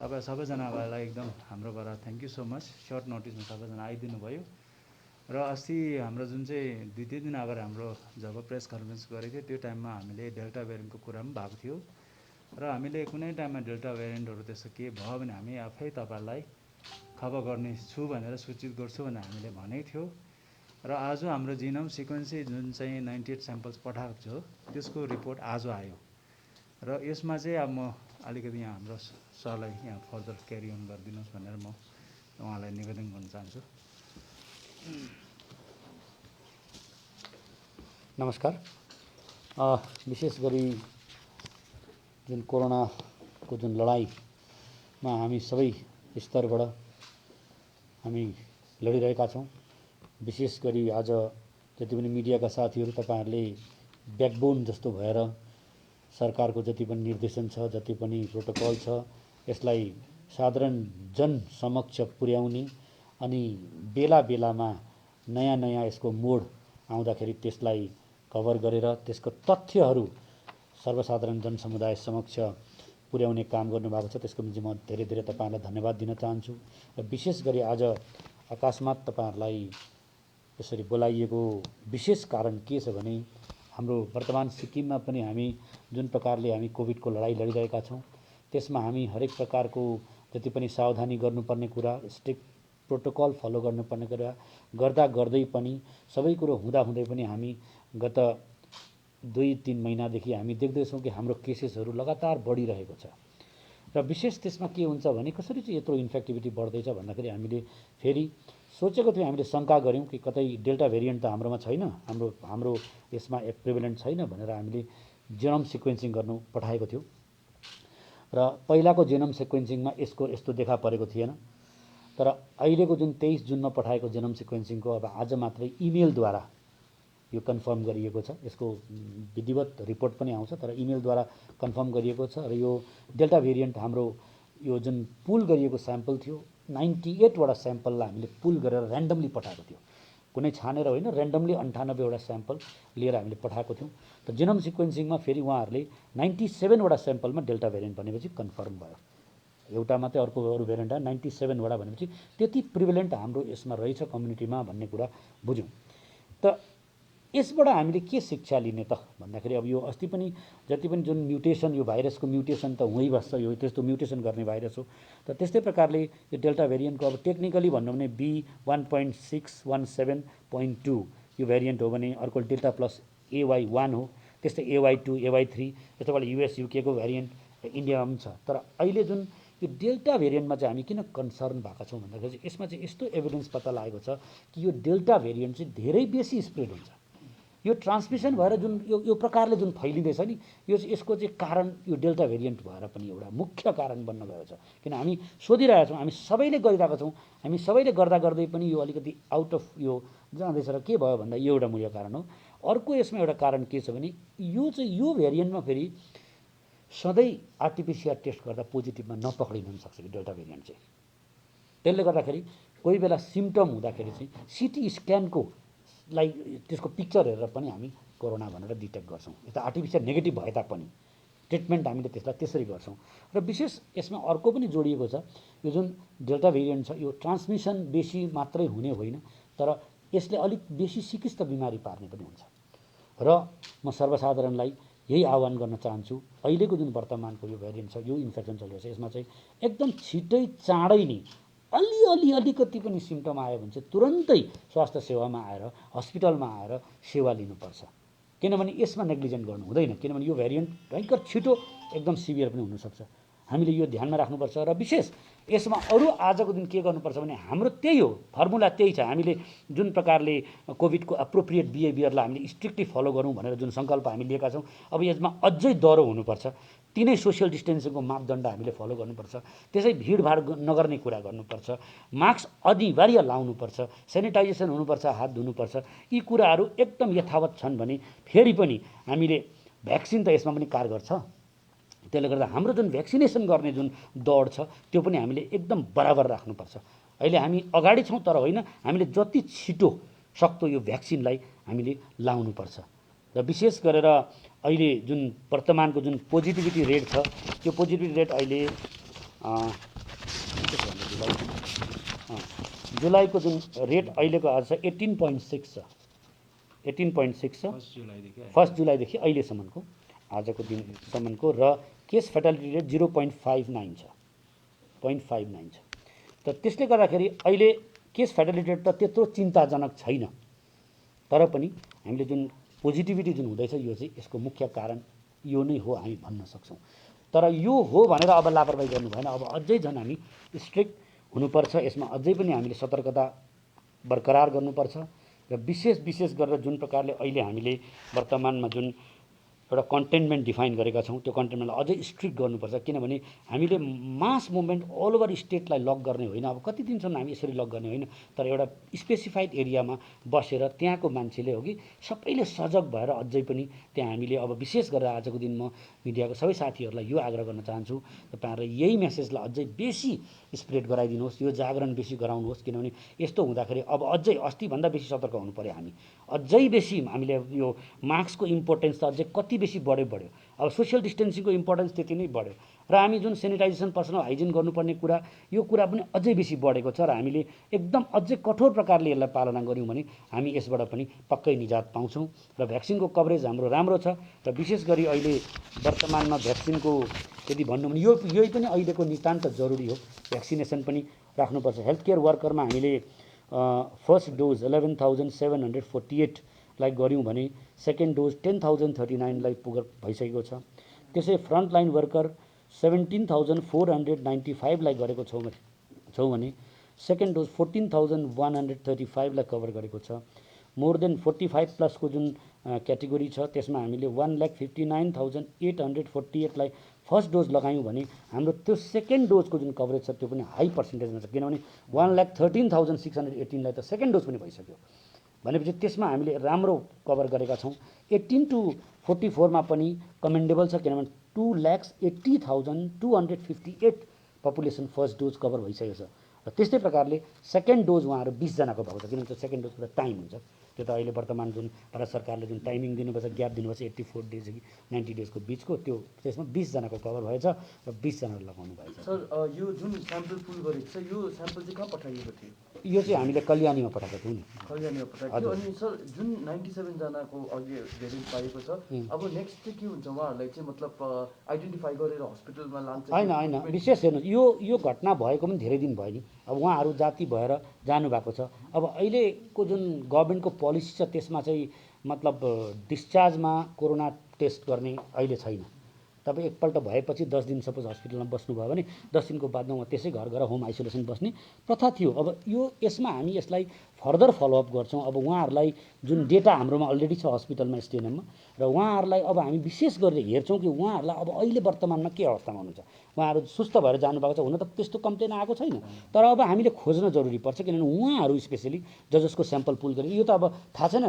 तपाईँ सबैजनालाई एकदम हाम्रोबाट thank you so much. Short नोटिसमा सबैजना आइदिनु भयो र अस्ति हाम्रो जुन चाहिँ 2-3 दिन अगाडि हाम्रो जब प्रेस कन्फरेन्स गरेको थियो त्यो टाइममा हामीले डेल्टा भेरिएन्टको कुरा पनि भएको थियो र हामीले कुनै टाइममा डेल्टा भेरिएन्टहरू त्यस्तो के भयो भने हामी आफै तपाईँलाई खबर गर्ने छु भनेर सूचित गर्छु भनेर हामीले भनेको थियो र आज हाम्रो जिनोम सिक्वेन्स जुन चाहिँ 98 स्याम्पल्स पठाएको छु त्यसको रिपोर्ट आज आयो र यसमा चाहिँ अब म अलिकति यहाँ हाम्रो सरलाई यहाँ फर्दर क्यारी अन गरिदिनुहोस् भनेर म उहाँलाई निवेदन गर्न चाहन्छु। नमस्कार। विशेष गरी जुन कोरोनाको जुन लडाईँमा हामी सबै स्तरबाट हामी लडिरहेका छौँ। विशेष गरी आज जति पनि मिडियाका साथीहरू तपाईहरुले ब्याकबोन जस्तो भएर सरकारको जति पनि निर्देशन छ, जति पनि प्रोटोकल छ, यसलाई साधारण जन समक्ष पुर्याउने अनि बेला बेलामा नयाँ नयाँ यसको मोड आउँदाखेरि त्यसलाई कभर गरेर त्यसको तथ्यहरू सर्वसाधारण जनसमुदाय समक्ष पुर्याउने काम गर्नुभएको छ। त्यसको निम्ति म धेरै धेरै तपाईहरुलाई धन्यवाद दिन चाहन्छु र विशेष गरी आज अकस्मात तपाईहरुलाई यसरी बोलाइएको विशेष कारण के छ भने हाम्रो वर्तमान सिक्किममा पनि हामी जुन प्रकारले हामी कोभिडको लडाईँ लडिरहेका छौँ त्यसमा हामी हरेक प्रकारको जति पनि सावधानी गर्नुपर्ने कुरा, स्ट्रिक्ट प्रोटोकल फलो गर्नुपर्ने कुरा गर्दा गर्दै पनि सबै कुरो हुँदा हुँदै पनि हामी गत 2-3 महिनादेखि हामी देख्दैछौँ कि हाम्रो केसेसहरू लगातार बढिरहेको छ र विशेष त्यसमा के हुन्छ भने कसरी चाहिँ यत्रो इन्फेक्टिभिटी बढ्दैछ भन्दाखेरि हामीले फेरि सोचेको थियौँ, हामीले शंका गर्यौँ कि कतै डेल्टा भेरिएन्ट त हाम्रोमा छैन, हाम्रो यसमा प्रिभेलेन्ट छैन भनेर हामीले जेनोम सिक्वेन्सिङ गर्नु पठाएको थियो र पहिलाको जेनोम सिक्वेन्सिङमा यस्तो देखा परेको थिएन। तर अहिलेको जुन 23 जुनमा पठाएको जेनोम सिक्वेन्सिङको अब आज मात्रै इमेलद्वारा यो कन्फर्म गरिएको छ। यसको विधिवत रिपोर्ट पनि आउँछ तर इमेलद्वारा कन्फर्म गरिएको छ र यो डेल्टा भेरिएन्ट हाम्रो यो जुन पुल गरिएको स्याम्पल थियो 98 वटा स्याम्पललाई हामीले पुल गरेर र्यान्डमली पठाएको थियो, कुनै छानेर होइन, र्यान्डमली 98 वटा स्याम्पल लिएर हामीले पठाएको थियौँ। त जेनोम सिक्वेन्सिङमा फेरि उहाँहरूले 97 वटा स्याम्पलमा डेल्टा भेरिएन्ट भनेपछि कन्फर्म भयो। एउटा मात्रै अरू भेरिएन्ट 97 वटा भनेपछि त्यति प्रिभेलेन्ट हाम्रो यसमा रहेछ कम्युनिटीमा भन्ने कुरा बुझ्यौँ। त यसबाट हामीले के शिक्षा लिने त भन्दाखेरि अब यो अस्ति पनि जति पनि जुन म्युटेसन, यो भाइरसको म्युटेसन त हुँदै बस्छ, यो त्यस्तो म्युटेसन गर्ने भाइरस हो। त त्यस्तै प्रकारले यो डेल्टा भेरिएन्टको अब टेक्निकली भन्नु भने B1.617.2 यो भेरिएन्ट हो भने अर्को डेल्टा प्लस AY1 हो, त्यस्तै AY2, AY3 यस्तो वाला US UK को भेरिएन्ट इन्डियामा पनि छ। तर अहिले जुन यो डेल्टा भेरिएन्टमा चाहिँ हामी किन कन्सर्न भएका छौँ भन्दाखेरि यसमा चाहिँ यस्तो एभिडेन्स पत्ता लागेको छ कि यो डेल्टा भेरिएन्ट चाहिँ धेरै बेसी स्प्रेड हुन्छ। यो ट्रान्समिसन भएर जुन यो प्रकारले जुन फैलिँदैछ नि यसको चाहिँ कारण यो डेल्टा भेरिएन्ट भएर पनि एउटा मुख्य कारण बन्न गएको छ। किन हामी सोधिरहेका छौँ, हामी सबैले गरिरहेका छौँ, हामी सबैले गर्दा गर्दै पनि यो अलिकति आउट अफ यो जाँदैछ र के भयो भन्दा यो एउटा मूल्य कारण हो। अर्को यसमा एउटा कारण के छ भने यो भेरिएन्टमा फेरि सधैँ आरटीपीसीआर टेस्ट गर्दा पोजिटिभमा नपक्रिन हुन सक्छ कि डेल्टा भेरिएन्ट चाहिँ। त्यसले गर्दाखेरि कोही बेला सिम्पटम हुँदाखेरि चाहिँ सिटी स्क्यानको लाई त्यसको पिक्चर हेरेर पनि हामी कोरोना भनेर डिटेक्ट गर्छौँ। यता आरटीपीसीआर नेगेटिभ भए तापनि ट्रिटमेन्ट हामीले त्यसलाई त्यसरी गर्छौँ। र विशेष यसमा अर्को पनि जोडिएको छ, यो जुन डेल्टा भेरिएन्ट छ यो ट्रान्समिसन बेसी मात्रै हुने होइन तर यसले अलिक बेसी सिकिस्त बिमारी पार्ने पनि हुन्छ। र म सर्वसाधारणलाई यही आह्वान गर्न चाहन्छु, अहिलेको जुन वर्तमानको यो भेरिएन्ट छ, यो इन्फेक्सन चलिरहेको छ, यसमा चाहिँ एकदम छिटै चाँडै नै अलिकति पनि सिम्पटम आयो भने चाहिँ तुरन्तै स्वास्थ्य सेवामा आएर हस्पिटलमा आएर सेवा लिनुपर्छ। किनभने यसमा नेग्लिजेन्ट गर्नु हुँदैन, किनभने यो भेरिएन्ट भयङ्कर छिटो एकदम सिभियर पनि हुनसक्छ। हामीले यो ध्यानमा राख्नुपर्छ र विशेष यसमा अरू आजको दिन के गर्नुपर्छ भने हाम्रो त्यही हो, फर्मुला त्यही छ। हामीले जुन प्रकारले कोभिडको एप्रोप्रिएट बिहेभियरलाई हामीले स्ट्रिक्टली फलो गरौँ भनेर जुन सङ्कल्प हामी लिएका छौँ, अब यसमा अझै दह्रो हुनुपर्छ। तिनै सोसियल डिस्टेन्सिङको मापदण्ड हामीले फलो गर्नुपर्छ, त्यसै भिडभाड नगर्ने कुरा गर्नुपर्छ, मास्क अनिवार्य लाउनुपर्छ, सेनिटाइजेसन हुनुपर्छ, हात धुनुपर्छ। यी कुराहरू एकदम यथावत छन् भने फेरि पनि हामीले भ्याक्सिन त यसमा पनि कारगर छ। त्यसले गर्दा हाम्रो जुन भ्याक्सिनेसन गर्ने जुन दौड छ त्यो पनि हामीले एकदम बराबर राख्नुपर्छ। अहिले हामी अगाडि छौँ तर होइन, हामीले जति छिटो सक्दो यो भ्याक्सिनलाई हामीले लाउनुपर्छ। र विशेष गरेर अहिले जुन वर्तमानको जुन पोजिटिभिटी रेट छ त्यो पोजिटिभिटी रेट अहिले जुलाईको जुन रेट अहिलेको आज छ 18.6 छ, 18.6 छ फर्स्ट जुलाईदेखि अहिलेसम्मको आजको दिनसम्मको, र केस फेटालिटी रेट 0.59 छ, 0.59 छ। त त्यसले गर्दाखेरि अहिले केस फेटालिटी रेट त त्यत्रो चिन्ताजनक छैन, तर पनि हामीले जुन पोजिटिभिटी जुन हुँदैछ यो चाहिँ यसको मुख्य कारण यो नै हो हामी भन्न सक्छौँ। तर यो हो भनेर अब लापरवाही गर्नु भएन, अब अझै झन् हामी स्ट्रिक्ट हुनुपर्छ, यसमा अझै पनि हामीले सतर्कता बरकरार गर्नुपर्छ र विशेष गरेर जुन प्रकारले अहिले हामीले वर्तमानमा जुन एउटा कन्टेनमेन्ट डिफाइन गरेका छौँ त्यो कन्टेनमेन्टलाई अझै स्ट्रिक्ट गर्नुपर्छ, किनभने हामीले मास मुभमेन्ट अल ओभर स्टेटलाई लक गर्ने होइन, अब कति दिनसम्म हामी यसरी लक गर्ने होइन, तर एउटा स्पेसिफाइड एरियामा बसेर त्यहाँको मान्छेले हो कि सबैले सजग भएर अझै पनि त्यहाँ हामीले अब विशेष गरेर आजको दिन म मिडियाको सबै साथीहरूलाई यो आग्रह गर्न चाहन्छु, तपाईँहरूले यही मेसेजलाई अझै बेसी स्प्रेड गराइदिनुहोस्, यो जागरण बेसी गराउनुहोस्, किनभने यस्तो हुँदाखेरि अब अझै अस्तिभन्दा बेसी सतर्क हुनु पऱ्यो हामी, अझै बेसी हामीले यो मास्कको इम्पोर्टेन्स त अझै कति बेसी बढ्यो। अब सोसियल डिस्टेन्सिङको इम्पोर्टेन्स त्यति नै बढ्यो र हामी जुन सेनिटाइजेसन पर्सनल हाइजिन गर्नुपर्ने कुरा यो कुरा पनि अझै बेसी बढेको छ र हामीले एकदम अझै कठोर प्रकारले यसलाई पालना गऱ्यौँ भने हामी यसबाट पनि पक्कै निजात पाउँछौँ र भ्याक्सिनको कभरेज हाम्रो राम्रो छ र विशेष गरी अहिले वर्तमानमा भ्याक्सिनको यदि भन्नु भने यही पनि अहिलेको नितान्त जरुरी हो, भ्याक्सिनेसन पनि राख्नुपर्छ। हेल्थ केयर वर्करमा हामीले फर्स्ट डोज 11,748 लाई गऱ्यौँ भने सेकेन्ड डोज 10,039 लाई भइसकेको छ। त्यसै फ्रन्ट लाइन वर्कर 17,495 लाई गरेको छौँ भने सेकेन्ड डोज 14,135 लाई कभर गरेको छ। मोर देन 45 प्लसको जुन क्याटेगोरी छ त्यसमा हामीले 1,59,848 लाई फर्स्ट डोज लगायौँ भने हाम्रो त्यो सेकेन्ड डोजको जुन कभरेज छ त्यो पनि हाई पर्सेन्टेजमा छ, किनभने 1,13,618 लाई त सेकेन्ड डोज पनि भइसक्यो भनेपछि त्यसमा हामीले राम्रो कभर गरेका छौँ। 18 to 44 मा पनि कमेन्डेबल छ, किनभने 2,80,258 पपुलेसन फर्स्ट डोज कभर भइसकेको छ र त्यस्तै प्रकारले सेकेन्ड डोज उहाँहरू 20 जनाको भएको छ, किनभने त्यो सेकेन्ड डोजको त टाइम हुन्छ, त्यो त अहिले वर्तमान जुन भारत सरकारले जुन टाइमिङ दिनुपर्छ, ग्याप दिनुपर्छ 84 डेजदेखि 90 डेजको बिचको, त्यो त्यसमा 20 जनाको कभर भएछ र 20 जनाले लगाउनु भएछ। सर यो जुन स्याम्पल पुल गरेको छ यो स्याम्पल चाहिँ कहाँ पठाइएको थियो? यो चाहिँ हामीले कल्याणीमा पठाएको थियौँ नि, कल्याणीमा पठाएको थियो। अनि सर जुन 97 जनाको अघि भेरिएन्ट पाएको छ, अब नेक्स्ट चाहिँ के हुन्छ उहाँहरूलाई चाहिँ मतलब आइडेन्टिफाई गरेर हस्पिटलमा लान्छ? होइन विशेष हेर्नुहोस् यो घटना भएको पनि धेरै दिन भयो नि, अब उहाँहरू जाति भएर जानुभएको छ। अब अहिलेको जुन गभर्मेन्टको पोलिसी छ त्यसमा चाहिँ मतलब डिस्चार्जमा कोरोना टेस्ट गर्ने अहिले छैन। तपाईँ एकपल्ट भएपछि 10 दिन सपोज हस्पिटलमा बस्नुभयो भने 10 दिनको बादमा उहाँ त्यसै घर गएर होम आइसोलेसन बस्ने प्रथा थियो। अब यसमा हामी यसलाई फर्दर फलोअप गर्छौँ। अब उहाँहरूलाई जुन डेटा हाम्रोमा अलरेडी छ हस्पिटलमा एसटिएनएममा, र उहाँहरूलाई अब हामी विशेष गरेर हेर्छौँ कि उहाँहरूलाई अब अहिले वर्तमानमा के अवस्थामा हुनुहुन्छ। उहाँहरू सुस्त भएर जानुभएको छ, हुन त त्यस्तो कम्प्लेन आएको छैन, तर अब हामीले खोज्न जरुरी पर्छ, किनभने उहाँहरू स्पेसली जसको स्याम्पल पुल गरेर यो त अब थाहा छैन,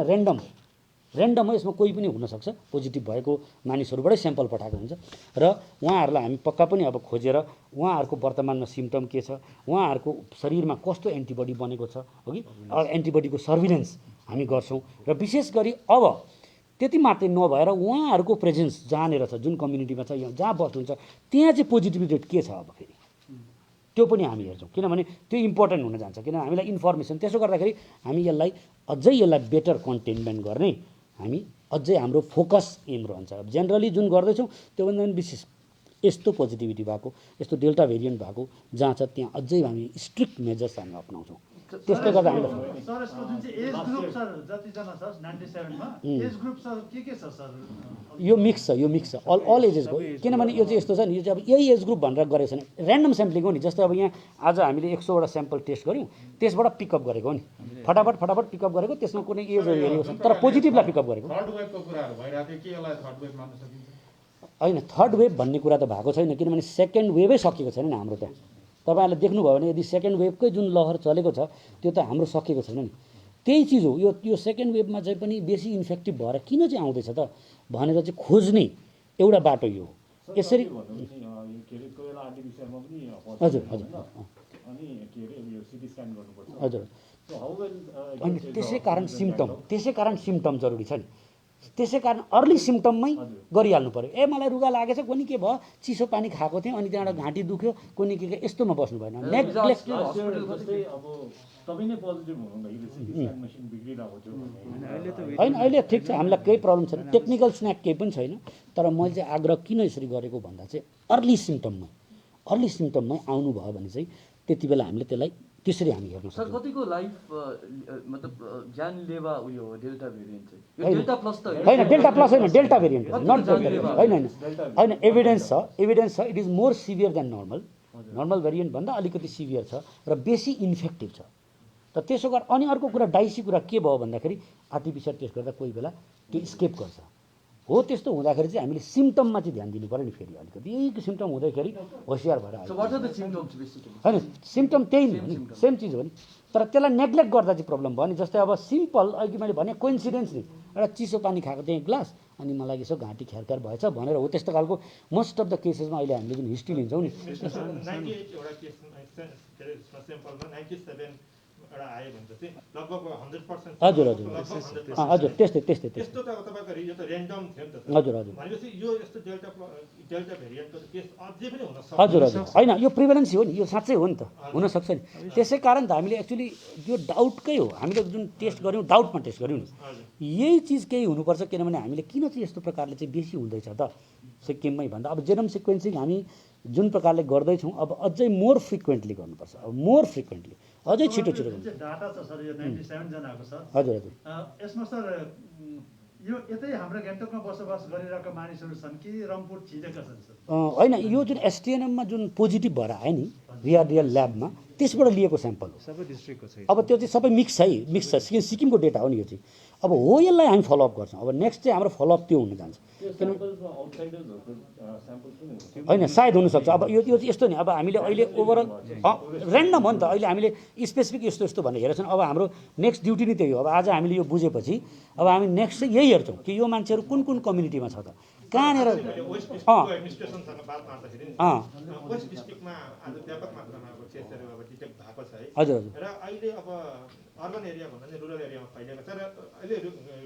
ऱ्यान्डम हो, यसमा कोही पनि हुनसक्छ, पोजिटिभ भएको मानिसहरूबाटै स्याम्पल पठाएको हुन्छ र उहाँहरूलाई हामी पक्का पनि अब खोजेर उहाँहरूको वर्तमानमा सिम्टम के छ, उहाँहरूको शरीरमा कस्तो एन्टिबडी बनेको छ, हो कि एन्टिबडीको सर्भिलेन्स हामी गर्छौँ। र विशेष गरी अब त्यति मात्रै नभएर उहाँहरूको प्रेजेन्स जहाँनिर छ, जुन कम्युनिटीमा छ, जहाँ बस्नुहुन्छ त्यहाँ चाहिँ पोजिटिभिटी रेट के छ अब फेरि त्यो पनि हामी हेर्छौँ, किनभने त्यो इम्पोर्टेन्ट हुन जान्छ, किनभने हामीलाई इन्फर्मेसन। त्यसो गर्दाखेरि हामी यसलाई बेटर कन्टेनमेन्ट गर्ने हामी अझै हाम्रो फोकस एम रहन्छ। अब जेनरली जुन गर्दैछौँ त्योभन्दा पनि विशेष यस्तो पोजिटिभिटी भएको, यस्तो डेल्टा भेरिएन्ट भएको जहाँ छ त्यहाँ अझै हामी स्ट्रिक्ट मेजर्स हामी अप्नाउँछौँ। त्यसले गर्दा हामीलाई सर यसको जुन चाहिँ एज ग्रुप सर जतिजना छ 97 मा एज ग्रुप सर के छ सर? यो मिक्स छ अल एजेसको, किनभने यो चाहिँ यस्तो छ नि, यो चाहिँ अब यही एज ग्रुप भनेर गरेको छैन, ऱ्यान्डम स्याम्पलिङ हो नि। जस्तै अब यहाँ आज हामीले 100 वटा स्याम्पल टेस्ट गऱ्यौँ, त्यसबाट पिकअप गरेको हो नि, फटाफट पिकअप गरेको, त्यसमा कुनै एजहरू हेरेको छैन, तर पोजिटिभलाई पिकअप गरेको। थर्ड वेभको कुराहरू भइरहेको थियो, के यसलाई थर्ड वेभ मान्न सकिन्छ? होइन, थर्ड वेभ भन्ने कुरा त भएको छैन, किनभने सेकेन्ड वेभै सकिएको छैन नि हाम्रो त्यहाँ। तपाईँहरूले देख्नुभयो भने यदि सेकेन्ड वेभकै जुन लहर चलेको छ त्यो त हाम्रो सकिएको छैन नि। त्यही चिज हो यो सेकेन्ड वेभमा चाहिँ पनि बेसी इन्फेक्टिभ भएर किन चाहिँ आउँदैछ त भनेर चाहिँ खोज्ने एउटा बाटो यो हो। यसरी हजुर अनि त्यसै कारण सिम्टम जरुरी छ नि। त्यसै कारण अर्ली सिम्टममै गरिहाल्नु पऱ्यो। मलाई रुगा लागेछ, कुनै के भयो, चिसो पानी खाएको थिएँ अनि त्यहाँबाट घाँटी दुख्यो, कुनै के यस्तोमा बस्नु भएन। नेग्लेक्ट जस्तै अब तपाईँ नै पोजिटिभ हुनुहुँदाखेरि सिटी स्क्यान मेसिन बिग्रिरहेको थियो भने होइन, अहिले ठिक छ, हामीलाई केही प्रब्लम छैन, टेक्निकल स्न्याक केही पनि छैन। तर मैले चाहिँ आग्रह किन यसरी गरेको भन्दा चाहिँ अर्ली सिम्टममै आउनुभयो भने चाहिँ त्यति बेला हामीले त्यसलाई त्यसरी हामी हेर्न सर सक्छौँ। कतिको लाइफ मतलब जानलेवा उयो हो डेल्टा भेरिएन्ट चाहिँ यो डेल्टा प्लस त होइन, डेल्टा प्लस होइन, डेल्टा भेरिएन्ट नट डेल्टा, होइन एभिडेन्स छ, it is more severe than normal variant भन्दा अलिकति सिभियर छ र बेसी इन्फेक्टिभ छ। त त्यसो गरेर अनि अर्को कुरा डाइसी कुरा के भयो भन्दाखेरि आरटिपिसिआर टेस्ट गर्दा कोही बेला त्यो स्केप गर्छ। हो त्यस्तो हुँदाखेरि चाहिँ हामीले सिम्टममा चाहिँ ध्यान दिनु पऱ्यो नि। फेरि अलिकति यही सिम्टम हुँदाखेरि होसियार भएर So what are the symptoms basically? होइन, सिम्टम त्यही नै हो नि, सेम चिज हो नि। तर त्यसलाई नेग्लेक्ट गर्दा चाहिँ प्रब्लम भयो नि। जस्तै अब सिम्पल अघि मैले भने कोइन्सिडेन्स नि, एउटा चिसो पानी खाएको थिएँ 1 ग्लास अनि मलाई यसो घाँटी ख्यारख्यार भएछ भनेर हो, त्यस्तो खालको मोस्ट अफ द केसेसमा अहिले हामीले जुन हिस्ट्री लिन्छौँ नि 98 एउटा केसमा स्याम्पलमा 97 एउटा आयो भने चाहिँ लगभग 100% हजुर त्यस्तै यस्तो त तपाईँको यो त ऱ्यान्डम थियो नि त सर। हजुर भनेपछि यो यस्तो डेल्टा भेरिएन्टको केस अझै पनि हुन सक्छ। हजुर होइन, यो प्रिभेलेन्सी हो नि, यो साँच्चै हो नि त, हुनसक्छ नि। त्यसै कारण त हामीले एक्चुअली यो डाउटकै हो, हामीले जुन टेस्ट गऱ्यौँ डाउटमा टेस्ट गऱ्यौँ नि, यही चिज केही हुनुपर्छ। किनभने हामीले किन चाहिँ यस्तो प्रकारले चाहिँ बेसी हुँदैछ त सिक्किममै भन्दा अब जेनोम सिक्वेन्सिङ हामी जुन प्रकारले गर्दैछौँ अब अझै मोर फ्रिक्वेन्टली गर्नुपर्छ, अब मोर फ्रिक्वेन्टली अझै छिटो डाटा छ सर यो 97 जनाको सर। हजुर यसमा सर यो यतै हाम्रो गान्तोकमा बसोबास गरिरहेका मानिसहरू छन् कि रम्फू छिजेका छन् सर? होइन, यो जुन एसटिएनएममा जुन पोजिटिभ भएर आयो नि रियल ल्याबमा त्यसबाट लिएको स्याम्पल हो। सबै डिस्ट्रिक्टको छ। अब त्यो चाहिँ सबै मिक्स छ सिक्किमको डेटा हो नि यो चाहिँ। अब हो यसलाई हामी फलोअप गर्छौँ। अब नेक्स्ट चाहिँ हाम्रो फलोअप त्यो हुन जान्छ। होइन, सायद हुनसक्छ। अब यो यस्तो नि, अब हामीले अहिले ओभरअल ऱ्यान्डम हो नि त, अहिले हामीले स्पेसिफिक यस्तो भनेर हेरेको छौँ। अब हाम्रो नेक्स्ट ड्युटी नै त्यही हो। अब आज हामीले यो बुझेपछि अब हामी नेक्स्ट चाहिँ यही हेर्छौँ कि यो मान्छेहरू कुन कम्युनिटीमा छ त, कहाँनिर वेस्ट डिस्ट्रिक्टको एडमिनिस्ट्रेसनसँग बात मार्दाखेरि वेस्ट डिस्ट्रिक्टमा आज व्यापक मात्रामा अब केसहरू अब डिटेक्ट भएको छ है। हजुर र अहिले अब अर्बन एरिया भन्दा चाहिँ रुरल एरियामा फैलिएको छ र अहिले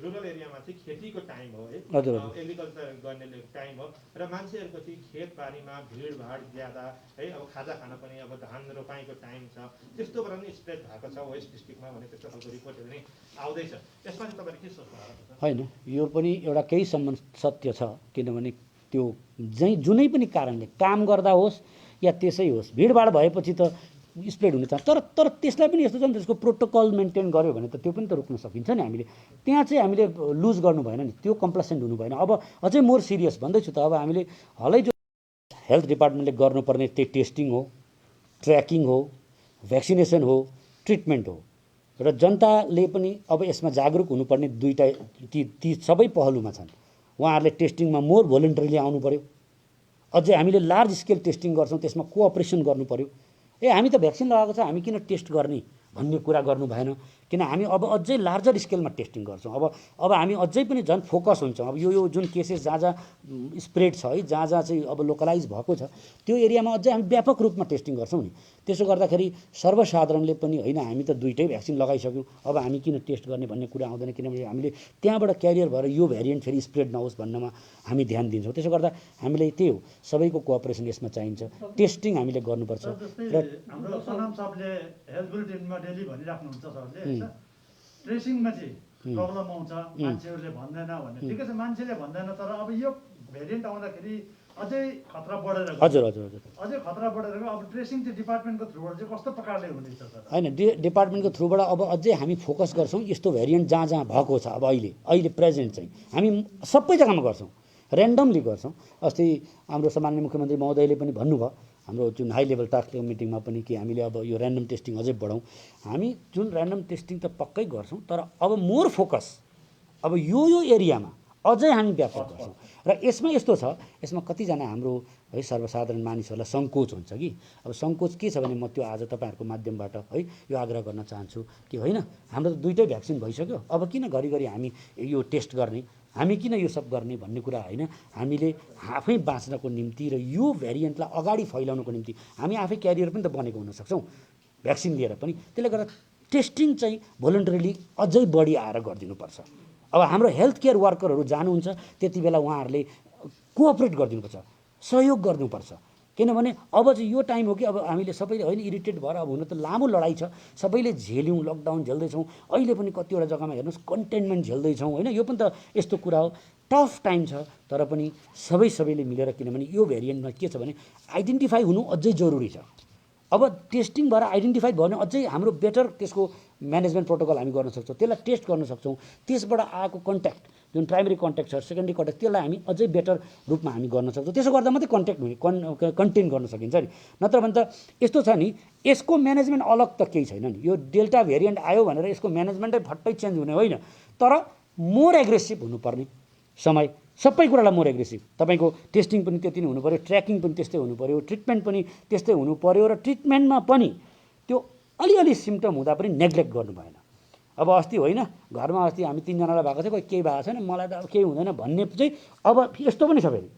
रुरल एरियामा चाहिँ खेतीको टाइम हो है, एग्रिकल्चर गर्ने टाइम हो र मान्छेहरूको चाहिँ खेतबारीमा भिडभाड ज्यादा है। अब खाजा खान पनि अब धान रोपाइँको टाइम छ, त्यस्तोबाट पनि स्प्रेड भएको छ वेस्ट डिस्ट्रिक्टमा भने त्यस्तो खालको रिपोर्टहरू नै आउँदैछ। यसमा चाहिँ तपाईँले के सोच्नु? होइन, यो पनि एउटा केही सम्म सत्य छ। किनभने त्यो जुनै पनि कारणले काम गर्दा होस् या त्यसै होस् भिडभाड भएपछि त स्प्रेड हुन चाहन्छ। तर त्यसलाई पनि यस्तो छ नि, त्यसको प्रोटोकल मेन्टेन गर्यो भने त त्यो पनि त रोक्न सकिन्छ नि। हामीले त्यहाँ चाहिँ हामीले लुज गर्नु भएन नि, त्यो कम्प्लेसेन्ट हुनु भएन। अब अझै मोर सिरियस भन्दैछु त, अब हामीले हालै जो हेल्थ डिपार्टमेन्टले गर्नुपर्ने त्यही टेस्टिङ हो, ट्र्याकिङ हो, भ्याक्सिनेसन हो, ट्रिटमेन्ट हो र जनताले पनि अब यसमा जागरुक हुनुपर्ने दुईटा ती सबै पहलुमा छन्। उहाँहरूले टेस्टिङमा मोर भोलिन्टरीली आउनु पऱ्यो। अझै हामीले लार्ज स्केल टेस्टिङ गर्छौँ, त्यसमा कोअपरेसन गर्नु पऱ्यो। हामी त भ्याक्सिन लगाएको छ, हामी किन टेस्ट गर्ने भन्ने कुरा गर्नु भएन। किन हामी अब अझै लार्जर स्केलमा टेस्टिङ गर्छौँ। अब हामी अझै पनि झन् फोकस हुन्छौँ। अब यो जुन केसेस जहाँ स्प्रेड छ है, जहाँ चाहिँ अब लोकलाइज भएको छ त्यो एरियामा अझै हामी व्यापक रूपमा टेस्टिङ गर्छौँ नि। त्यसो गर्दाखेरि सर्वसाधारणले पनि होइन हामी त दुईटै भ्याक्सिन लगाइसक्यौँ, अब हामी किन टेस्ट गर्ने भन्ने कुरा आउँदैन। किनभने हामीले त्यहाँबाट क्यारियर भएर यो भेरिएन्ट फेरि स्प्रेड नहोस् भन्नमा हामी ध्यान दिन्छौँ। त्यसो गर्दा हामीले त्यही हो, सबैको कोअपरेसन यसमा चाहिन्छ। टेस्टिङ हामीले गर्नुपर्छ। र हाम्रो सनाम साहबले हेल्थ बुलेटिनमा डेली भनिराख्नुहुन्छ सरले ट्रेसिङमा चाहिँ प्रब्लम आउँछ, मान्छेहरूले भन्दैन भन्ने। ठिकै छ, मान्छेले भन्दैन, तर अब यो भेरिएन्ट आउँदाखेरि अझै खतरा बढेर हजुर अझै खतरा बढेर अब ट्रेसिङ चाहिँ डिपार्टमेन्टको थ्रुबाट चाहिँ कस्तो प्रकारले हुँदैछ सर? होइन, डिपार्टमेन्टको थ्रुबाट अब अझै हामी फोकस गर्छौँ। यस्तो भेरिएन्ट जहाँ भएको छ अब अहिले प्रेजेन्ट चाहिँ हामी सबै जग्गामा गर्छौँ, ऱ्यान्डमली गर्छौँ। अस्ति हाम्रो सामान्य मुख्यमन्त्री महोदयले पनि भन्नुभयो हाम्रो जुन हाई लेभल टास्क मिटिङमा पनि कि हामीले अब यो ऱ्यान्डम टेस्टिङ अझै बढाउँ। हामी जुन ऱ्यान्डम टेस्टिङ त पक्कै गर्छौँ, तर अब मोर फोकस अब यो एरियामा अझै हामी व्यापक गर्छौँ। र यसमा यस्तो छ, यसमा कतिजना हाम्रो है सर्वसाधारण मानिसहरूलाई सङ्कोच हुन्छ कि अब सङ्कोच के छ भने म त्यो आज तपाईँहरूको माध्यमबाट है यो आग्रह गर्न चाहन्छु कि होइन हाम्रो त दुईटै भ्याक्सिन भइसक्यो, अब किन घरिघरि हामी यो टेस्ट गर्ने, हामी किन यो सब गर्ने भन्ने कुरा होइन। हामीले आफै बाँच्नको निम्ति र यो भेरिएन्टलाई अगाडि फैलाउनको निम्ति हामी आफै क्यारियर पनि त बनेको हुनसक्छौँ भ्याक्सिन लिएर पनि। त्यसले गर्दा टेस्टिङ चाहिँ भोलिन्टरीली अझै बढी आएर गरिदिनुपर्छ। अब हाम्रो हेल्थ केयर वर्करहरू जानुहुन्छ त्यति बेला उहाँहरूले कोअपरेट गरिदिनुपर्छ, सहयोग गर्नुपर्छ। किनभने अब चाहिँ यो टाइम हो कि अब हामीले सबैले होइन इरिटेट भएर अब हुन त लामो लडाइँ छ, सबैले झेल्यौँ, लकडाउन झेल्दैछौँ, अहिले पनि कतिवटा जग्गामा हेर्नुहोस् कन्टेनमेन्ट झेल्दैछौँ होइन, यो पनि त यस्तो कुरा हो, टफ टाइम छ। तर पनि सबैले मिलेर, किनभने यो भेरिएन्टमा के छ भने आइडेन्टिफाई हुनु अझै जरुरी छ। अब टेस्टिङ भएर आइडेन्टिफाई भयो भने अझै हाम्रो बेटर त्यसको म्यानेजमेन्ट प्रोटोकल हामी गर्न सक्छौँ, त्यसलाई टेस्ट गर्न सक्छौँ, त्यसबाट आएको कन्ट्याक्ट जुन प्राइमेरी कन्ट्याक्ट छ, सेकेन्डरी कन्ट्याक्ट, त्यसलाई हामी अझै बेटर रूपमा हामी गर्न सक्छौँ। त्यसो गर्दा मात्रै कन्ट्याक्ट हुने कन्टेन गर्न सकिन्छ नि, नत्र भने त यस्तो छ नि यसको म्यानेजमेन्ट अलग त केही छैन नि। यो डेल्टा भेरिएन्ट आयो भनेर यसको म्यानेजमेन्टै फट्टै चेन्ज हुने होइन, तर मोर एग्रेसिभ हुनुपर्ने समय, सबै कुरालाई मोर एग्रेसिभ। तपाईँको टेस्टिङ पनि त्यति नै हुनु पऱ्यो, ट्र्याकिङ पनि त्यस्तै हुनु पऱ्यो, ट्रिटमेन्ट पनि त्यस्तै हुनु पऱ्यो, र ट्रिटमेन्टमा पनि त्यो अलिअलि सिम्टम हुँदा पनि नेग्लेक्ट गर्नु भएन। अब अस्ति होइन घरमा अस्ति हामी 3 जनालाई भएको थियो, कोही केही भएको छैन, मलाई त अब केही हुँदैन भन्ने चाहिँ अब यस्तो पनि छ। फेरि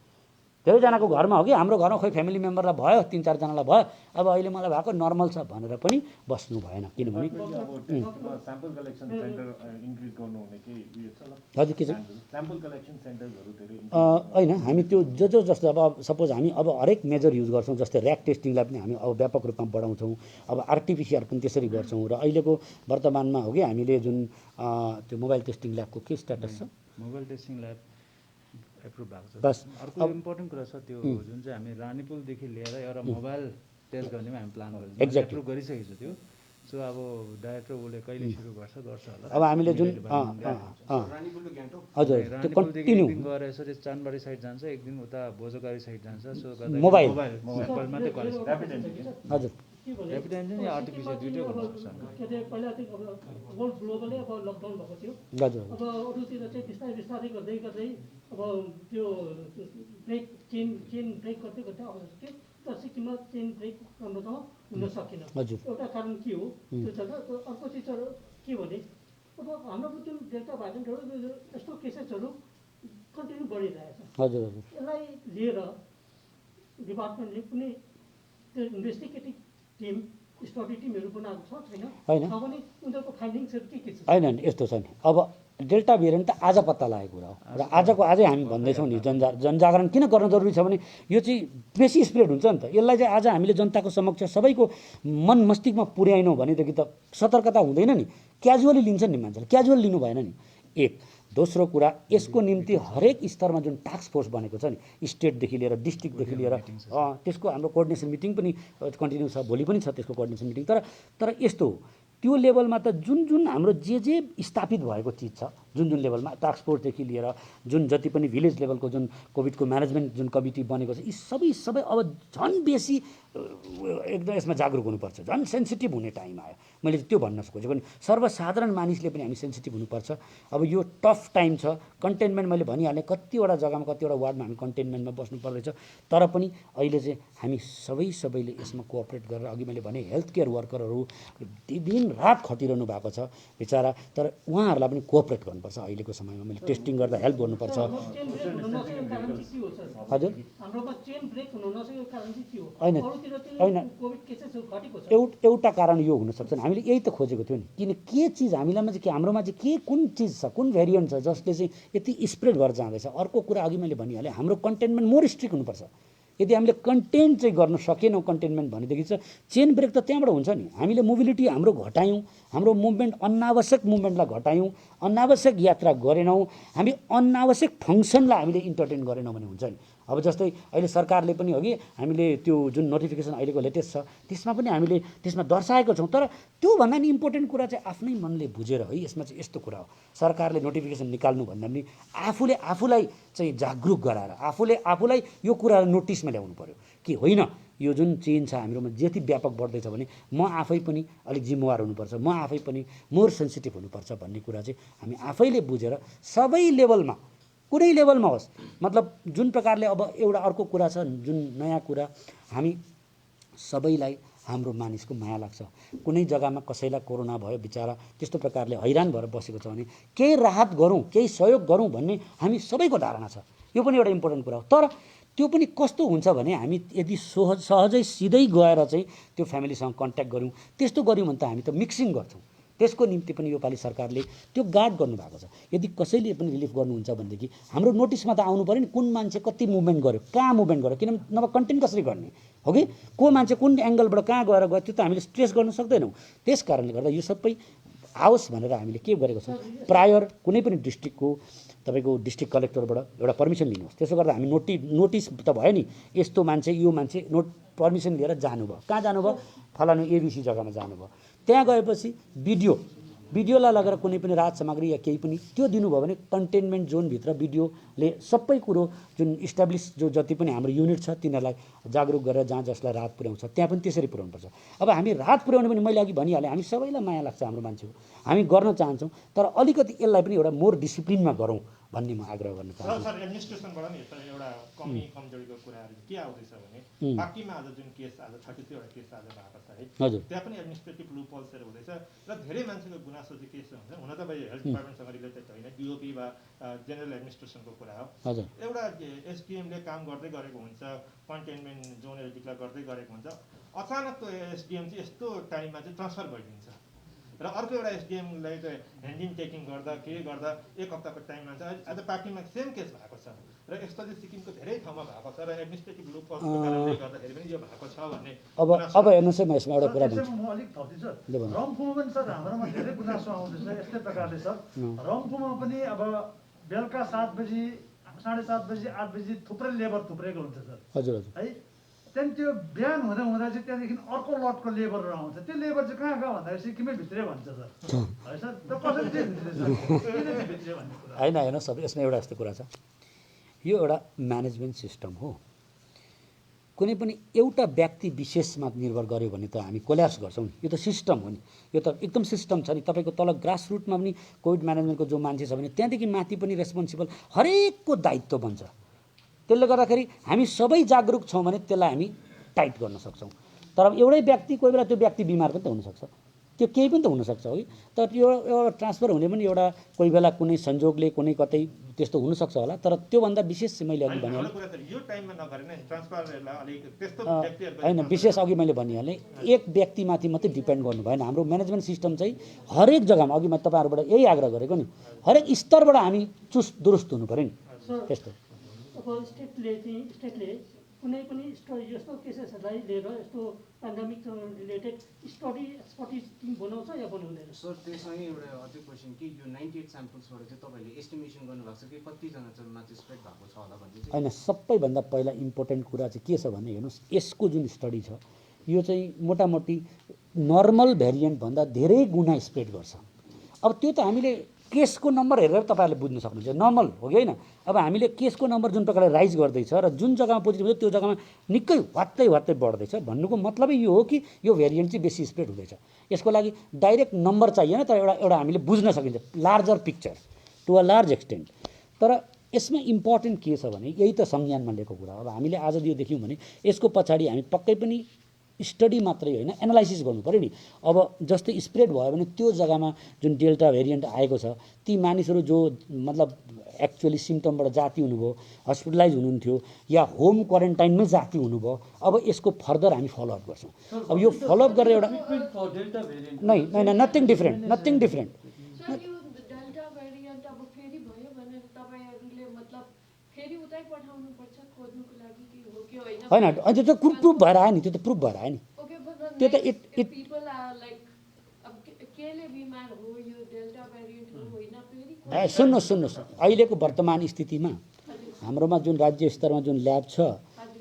धेरैजनाको घरमा हो कि हाम्रो घरमा खोइ फ्यामिली मेम्बरलाई भयो, 3-4 जनालाई भयो, अब अहिले मलाई भएको नर्मल छ भनेर पनि बस्नु भएन। किनभने स्याम्पल कलेक्सन सेन्टर इन्क्रिज गर्नु हुने के उयो छ ल? हजुर के छ स्याम्पल कलेक्सन सेन्टरहरू धेरै होइन, हामी त्यो जस्तो अब सपोज हामी अब हरेक मेजर युज गर्छौँ, जस्तै ऱ्याक टेस्टिङलाई पनि हामी अब व्यापक रूपमा बढाउँछौँ, अब आरटिपिसिआर पनि त्यसरी गर्छौँ। र अहिलेको वर्तमानमा हो कि हामीले जुन त्यो मोबाइल टेस्टिङ ल्याबको के स्ट्याटस छ? मोबाइल टेस्टिङ ल्याब एप्रुभ भएको छ। बस अर्को इम्पोर्टेन्ट कुरा छ त्यो जुन चाहिँ हामी रानीपुलदेखि लिएर एउटा मोबाइल टेस्ट गर्ने हामी प्लान गर्छौँ, एक्ज्याक्टली एप्रुभ गरिसकेको छ त्यो। सो अब डाइरेक्टर उसले कहिले सुरु गर्छ होला। अब हामीले जुन हजुर त्यो कन्टिन्यू गएर यसरी चानबारी साइड जान्छ, एक दिन उता बोझोगारी साइड जान्छ। सो गर्दा मोबाइल मोबाइल मात्रै कलेक्ट हजुर ऱ्यापिड एन्टिजन या आर्टिफिसियल दुइटै गर्नुपर्छ। के अरे पहिला चाहिँ अब वर्ल्ड ग्लोबलै अब लकडाउन भएको थियो, हजुर अब अरूतिर चाहिँ बिस्तारै गर्दै अब त्यो ब्रेक चेन ब्रेक गर्दै आउँछ कि तर सिक्किममा चेन ब्रेक राम्रोसँग हुन सकेन। हजुर एउटा कारण के हो त्यो जग्गा। अर्को चिज के भने अब हाम्रो जुन डेल्टा भाइरेन्टहरू यस्तो केसेसहरू कन्टिन्यू बढिरहेछ। हजुर हजुर यसलाई लिएर डिपार्टमेन्टले कुनै त्यो इन्भेस्टिगेटिभ टिम स्टडी टिमहरू बनाएको छ छैन? होइन छ भने उनीहरूको फाइन्डिङ्सहरू के छ? होइन यस्तो छ नि, अब डेल्टा भेरिएन्ट त आज पत्ता लागेको कुरा हो, र आजको आजै हामी भन्दैछौँ नि जनजागरण किन गर्न जरुरी छ भने यो चाहिँ बेसी स्प्रेड हुन्छ नि त। यसलाई चाहिँ आज हामीले जनताको समक्ष सबैको मन मस्तिष्कमा पुर्याएनौँ भनेदेखि त सतर्कता हुँदैन नि, क्याजुअली लिन्छन् नि मान्छेले, क्याजुअल लिनु भएन नि। एक दोस्रो कुरा, यसको निम्ति हरेक स्तरमा जुन टास्क फोर्स बनेको छ नि, स्टेटदेखि लिएर डिस्ट्रिक्टदेखि लिएर त्यसको हाम्रो कोअर्डिनेसन मिटिङ पनि कन्टिन्यू छ, भोलि पनि छ त्यसको कोअर्डिनेसन मिटिङ। तर यस्तो हो त्यो लेभलमा त जुन हाम्रो जे स्थापित भएको चिज छ, जुन लेभलमा टास्क फोर्सदेखि लिएर जुन जति पनि भिलेज लेभलको जुन कोभिडको म्यानेजमेन्ट जुन कमिटी बनेको छ, यी सबै अब झन् बेसी एकदम यसमा जागरुक हुनुपर्छ, झन् सेन्सिटिभ हुने टाइम आयो। मैले त्यो भन्न खोजेको नि, सर्वसाधारण मानिसले पनि हामी सेन्सिटिभ हुनुपर्छ। अब यो टफ टाइम छ, कन्टेनमेन्ट मैले भनिहालेँ, कतिवटा जग्गामा कतिवटा वार्डमा हामी कन्टेनमेन्टमा बस्नु पर्दैछ। तर पनि अहिले चाहिँ हामी सबैले यसमा कोअपरेट गरेर, अघि मैले भने हेल्थ केयर वर्करहरू दिन रात खटिरहनु भएको छ बिचरा, तर उहाँहरूलाई पनि कोअपरेट गर्नुपर्छ। अहिलेको समयमा मैले टेस्टिङ गर्दा हेल्प गर्नुपर्छ। हजुर होइन एउटा कारण यो हुनसक्छ, हामीले यही त खोजेको थियो नि, किन के चिज हामीलाईमा चाहिँ के हाम्रोमा चाहिँ के कुन चिज छ, कुन भेरिएन्ट छ जसले चाहिँ यति स्प्रेड भएर जाँदैछ। अर्को कुरा अघि मैले भनिहालेँ, हाम्रो कन्टेनमेन्ट मोर स्ट्रिक्ट हुनुपर्छ। यदि हामीले कन्टेन चाहिँ गर्न सकेनौँ कन्टेनमेन्ट भनेदेखि चाहिँ चेन ब्रेक त त्यहाँबाट हुन्छ नि। हामीले मोबिलिटी हाम्रो घटायौँ, हाम्रो मुभमेन्ट अनावश्यक मुभमेन्टलाई घटायौँ, अनावश्यक यात्रा गरेनौँ, हामी अनावश्यक फङ्सनलाई हामीले इन्टरटेन गरेनौँ भने हुन्छ नि। अब जस्तै अहिले सरकारले पनि हो कि हामीले त्यो जुन नोटिफिकेसन अहिलेको लेटेस्ट छ त्यसमा पनि हामीले त्यसमा दर्शाएको छौँ। तर त्योभन्दा नि इम्पोर्टेन्ट कुरा चाहिँ आफ्नै मनले बुझेर है, यसमा चाहिँ यस्तो कुरा हो, सरकारले नोटिफिकेसन निकाल्नु भन्दा पनि आफूलाई चाहिँ जागरुक गराएर आफूलाई यो कुरालाई नोटिसमा ल्याउनु पर्यो कि होइन यो जुन चेन छ हाम्रोमा जति व्यापक बढ्दैछ भने म आफै पनि अलिक जिम्मेवार हुनुपर्छ, म आफै पनि मोर सेन्सिटिभ हुनुपर्छ भन्ने कुरा चाहिँ हामी आफैले बुझेर सबै लेभलमा, कुनै लेभलमा होस्, मतलब जुन प्रकारले अब एउटा अर्को कुरा छ, जुन नयाँ कुरा, हामी सबैलाई हाम्रो मानिसको माया लाग्छ। कुनै जग्गामा कसैलाई कोरोना भयो बिचरा त्यस्तो प्रकारले हैरान भएर बसेको छ भने केही राहत गरौँ, केही सहयोग गरौँ भन्ने हामी सबैको धारणा छ। यो पनि एउटा इम्पोर्टेन्ट कुरा हो। तर त्यो पनि कस्तो हुन्छ भने हामी यदि सहजै सिधै गएर चाहिँ त्यो फ्यामिलीसँग कन्ट्याक्ट गऱ्यौँ, त्यस्तो गऱ्यौँ भने त हामी त मिक्सिङ गर्छौँ। त्यसको निम्ति पनि योपालि सरकारले त्यो गार्ड गर्नुभएको छ। यदि कसैले पनि रिलिफ गर्नुहुन्छ भनेदेखि हाम्रो नोटिसमा त आउनु पऱ्यो नि, कुन मान्छे कति मुभमेन्ट गर्यो, कहाँ मुभमेन्ट गर्यो, किनभने नभए कन्टेन्ट कसरी गर्ने हो कि को मान्छे कुन एङ्गलबाट कहाँ गएर गयो त्यो त हामीले ट्रेस गर्न सक्दैनौँ। त्यस कारणले गर्दा यो सबै आओस् भनेर हामीले के गरेको छौँ, प्रायर कुनै पनि डिस्ट्रिक्टको तपाईँको डिस्ट्रिक्ट कलेक्टरबाट एउटा पर्मिसन लिनुहोस्। त्यसो गर्दा हामी नोटिस त भयो नि, यस्तो मान्छे यो मान्छे पर्मिसन लिएर जानुभयो, कहाँ जानुभयो, फलानु एबिसी जग्गामा जानुभयो। त्यहाँ गएपछि भिडियोलाई लगेर कुनै पनि राहत सामग्री या केही पनि त्यो दिनुभयो भने कन्टेनमेन्ट जोनभित्र भिडियोले सबै कुरो जुन इस्टाब्लिस जो जति पनि हाम्रो युनिट छ तिनीहरूलाई जागरुक गरेर जहाँ जसलाई राहत पुर्याउँछ त्यहाँ पनि त्यसरी पुर्याउनुपर्छ। अब हामी राहत पुर्याउने पनि मैले अघि भनिहालेँ, हामी सबैलाई माया लाग्छ हाम्रो मान्छे हो, हामी गर्न चाहन्छौँ, तर अलिकति यसलाई पनि एउटा मोर डिसिप्लिनमा गरौँ भन्ने म आग्रह गर्न चाहन्छु। सर एडमिनिस्ट्रेसनबाट नि एउटा कमी कमजोरीको कुराहरू के आउँदैछ भने बाँकीमा आज जुन केस आज 33 वटा केस आज भएको छ है, हजुर त्यहाँ पनि एडमिनिस्ट्रेटिभ लुप होल्सहरू हुँदैछ र धेरै मान्छेको गुनासो चाहिँ के हुन्छ, हुन त भाइ हेल्थ डिपार्टमेन्टसँग रिलेटेड होइन, डिओपी वा जेनरल एडमिनिस्ट्रेसनको कुरा हो। हजुर एउटा एसडिएमले काम गर्दै गरेको हुन्छ, कन्टेनमेन्ट जोनहरू डिक्लेयर गर्दै गरेको हुन्छ, अचानक त्यो एसडिएम चाहिँ यस्तो टाइममा चाहिँ ट्रान्सफर भइदिन्छ र अर्को एउटा एसडिएमलाई चाहिँ ह्यान्डिङ टेकिङ गर्दा के गर्दा एक हप्ताको टाइममा चाहिँ आज पार्टीमा सेम केस भएको छ र यस्तो चाहिँ सिक्किमको धेरै ठाउँमा भएको छ र एडमिनिस्ट्रेटिभ लुप होल्सको कारणले गर्दाखेरि पनि यो भएको छ भन्ने। अब हेर्नुहोस् है, म यसमा एउटा कुरा भन्छु। म अलिक थप्छु सर, रम्फूमा पनि सर हाम्रोमा धेरै गुनासो आउँदैछ यस्तै प्रकारले सर। रम्फूमा पनि अब बेलुका 7 बजी 7:30 बजी 8 बजी थुप्रै लेबर थुप्रेको हुन्छ सर। हजुर हजुर है त्यहाँदेखि त्यो बिहान हुँदा चाहिँ त्यहाँदेखि अर्को लटको लेबरहरू आउँछ, त्यो लेबर चाहिँ कहाँ गयो भन्दाखेरि सिक्किमै भित्रै भन्छ सर। है सर त्यो कसरी चाहिँ भित्रै सर, किन चाहिँ भित्रै भन्ने कुरा होइन हेर्नुहोस्, अब यसमा एउटा यस्तो कुरा छ, यो एउटा म्यानेजमेन्ट सिस्टम हो। कुनै पनि एउटा व्यक्ति विशेषमा निर्भर गर्यो भने त हामी कोल्याप्स गर्छौँ नि, यो त सिस्टम हो नि, यो त एकदम सिस्टम छ नि। तपाईँको तल ग्रासरुटमा पनि कोभिड म्यानेजमेन्टको जो मान्छे छ भने त्यहाँदेखि माथि पनि रेस्पोन्सिबल हरेकको दायित्व बन्छ। त्यसले गर्दाखेरि हामी सबै जागरुक छौँ भने त्यसलाई हामी टाइट गर्न सक्छौँ। तर अब एउटै व्यक्ति कोही बेला त्यो व्यक्ति बिमार पनि त हुनसक्छ, त्यो केही पनि त हुनसक्छ हो कि, तर त्यो एउटा ट्रान्सफर हुने पनि एउटा कोही बेला कुनै संजोगले कुनै कतै त्यस्तो हुनसक्छ होला। तर त्योभन्दा विशेष चाहिँ मैले अघि भनिहालेँ होइन, विशेष अघि मैले भनिहालेँ एक व्यक्तिमाथि मात्रै डिपेन्ड गर्नु भएन। हाम्रो म्यानेजमेन्ट सिस्टम चाहिँ हरेक जग्गामा, अघि मैले तपाईँहरूबाट यही आग्रह गरेको नि, हरेक स्तरबाट हामी चुस्त दुरुस्त हुनु पऱ्यो नि त्यस्तो। अब स्टेटले कुनै पनि यस्तो केसेसहरूलाई लिएर यस्तो पेन्डेमिक रिलेटेड स्टडी टिम बनाउँछ या बनाउँदैन? सर त्यसमै एउटा अझै क्वेसन कि यो 98 स्याम्पल्सबाट चाहिँ तपाईँले एस्टिमेसन गर्नुभएको छ कि कतिजना चाहिँ माथि स्प्रेड भएको छ होला भन्ने चाहिँ? होइन, सबैभन्दा पहिला इम्पोर्टेन्ट कुरा चाहिँ के छ भने हेर्नुहोस्, यसको जुन स्टडी छ यो चाहिँ मोटामोटी नर्मल भेरिएन्टभन्दा धेरै गुणा स्प्रेड गर्छ। अब त्यो त हामीले केसको नम्बर हेरेर तपाईँहरूले बुझ्न सक्नुहुन्छ, नर्मल हो कि होइन। अब हामीले केसको नम्बर जुन प्रकारले राइज गर्दैछ र जुन जग्गामा पोजिटिभ हुन्छ त्यो जग्गामा निकै हत्तै बढ्दैछ भन्नुको मतलबै यो हो कि यो भेरिएन्ट चाहिँ बेसी स्प्रेड हुँदैछ। यसको लागि डाइरेक्ट नम्बर चाहिएन, तर एउटा हामीले बुझ्न सकिन्छ larger picture to a large extent. तर यसमा इम्पोर्टेन्ट के छ भने यही त संज्ञानमा लिएको कुरा। अब हामीले आज यो देख्यौँ भने यसको पछाडि हामी पक्कै पनि स्टडी मात्रै होइन एनालाइसिस गर्नु पऱ्यो नि। अब जस्तै स्प्रेड भयो भने त्यो जग्गामा जुन डेल्टा भेरिएन्ट आएको छ ती मानिसहरू जो मतलब एक्चुअली सिम्टमबाट जाती हुनुभयो, हस्पिटलाइज हुनुहुन्थ्यो या होम क्वारेन्टाइनमै जाती हुनुभयो, अब यसको फर्दर हामी फलोअप गर्छौँ। अब यो फलोअप गरेर एउटा नै नथिङ डिफ्रेन्ट होइन, त्यो त प्रुफ भएर आयो नि, त्यो त प्रुफ भएर आयो नि, त्यो त सुन्नुहोस् अहिलेको वर्तमान स्थितिमा हाम्रोमा जुन राज्य स्तरमा जुन ल्याब छ